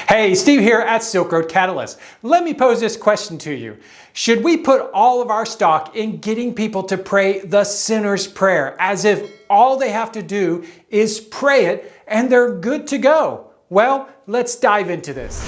Hey, Steve here at Silk Road Catalyst. Let me pose this question to you. Should we put all of our stock in getting people to pray the sinner's prayer as if all they have to do is pray it and they're good to go? Well, let's dive into this.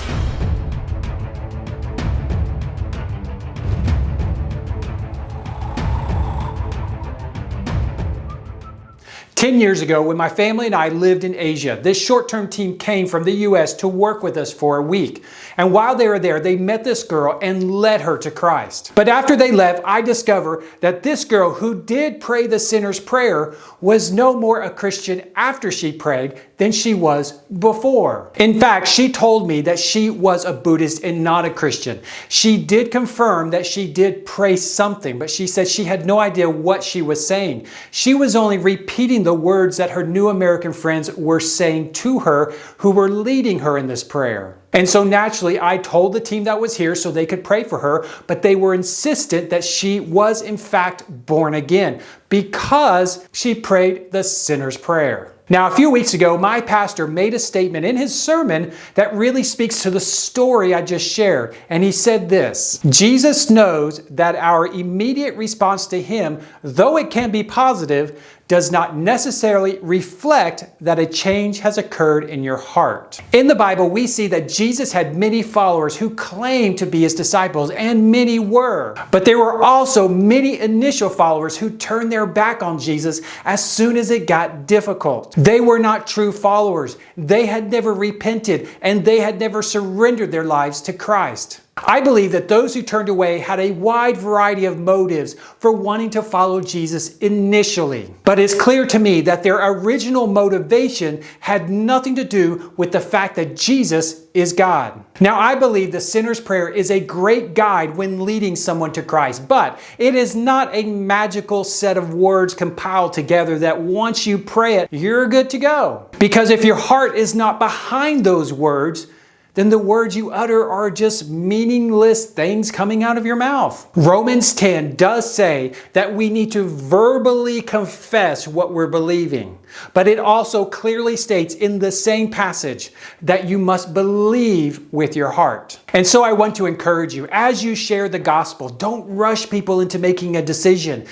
10 years ago, when my family and I lived in Asia, this short-term team came from the US to work with us for a week. And while they were there, they met this girl and led her to Christ. But after they left, I discovered that this girl who did pray the sinner's prayer was no more a Christian after she prayed than she was before. In fact, she told me that she was a Buddhist and not a Christian. She did confirm that she did pray something, but she said she had no idea what she was saying. She was only repeating the words that her new American friends were saying to her, who were leading her in this prayer. And so naturally, I told the team that was here so they could pray for her, but they were insistent that she was in fact born again because she prayed the sinner's prayer. Now, a few weeks ago, my pastor made a statement in his sermon that really speaks to the story I just shared. And he said this: Jesus knows that our immediate response to him, though it can be positive, does not necessarily reflect that a change has occurred in your heart. In the Bible, we see that Jesus had many followers who claimed to be his disciples, and many were. But there were also many initial followers who turned their back on Jesus as soon as it got difficult. They were not true followers. They had never repented, and they had never surrendered their lives to Christ. I believe that those who turned away had a wide variety of motives for wanting to follow Jesus initially. But it's clear to me that their original motivation had nothing to do with the fact that Jesus is God. Now, I believe the sinner's prayer is a great guide when leading someone to Christ, but it is not a magical set of words compiled together that once you pray it, you're good to go. Because if your heart is not behind those words, then the words you utter are just meaningless things coming out of your mouth. Romans 10 does say that we need to verbally confess what we're believing, but it also clearly states in the same passage that you must believe with your heart. And so I want to encourage you, as you share the gospel, don't rush people into making a decision.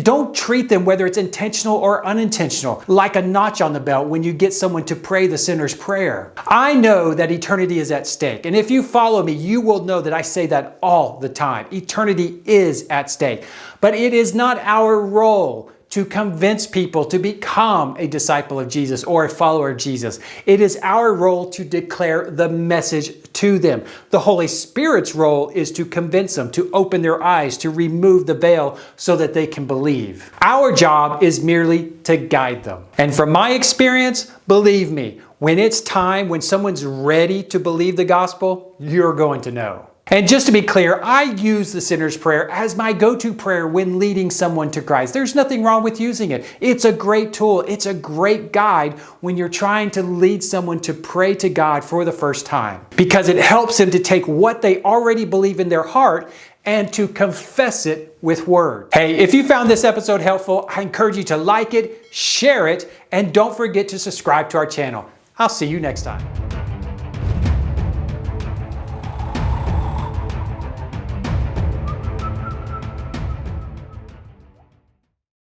Don't treat them, whether it's intentional or unintentional, like a notch on the belt when you get someone to pray the sinner's prayer. I know that eternity is at stake. And if you follow me, you will know that I say that all the time. Eternity is at stake. But it is not our role to convince people to become a disciple of Jesus or a follower of Jesus. It is our role to declare the message to them. The Holy Spirit's role is to convince them, to open their eyes, to remove the veil so that they can believe. Our job is merely to guide them. And from my experience, believe me, when it's time, when someone's ready to believe the gospel, you're going to know. And just to be clear, I use the sinner's prayer as my go-to prayer when leading someone to Christ. There's nothing wrong with using it. It's a great tool. It's a great guide when you're trying to lead someone to pray to God for the first time, because it helps them to take what they already believe in their heart and to confess it with words. Hey, if you found this episode helpful, I encourage you to like it, share it, and don't forget to subscribe to our channel. I'll see you next time.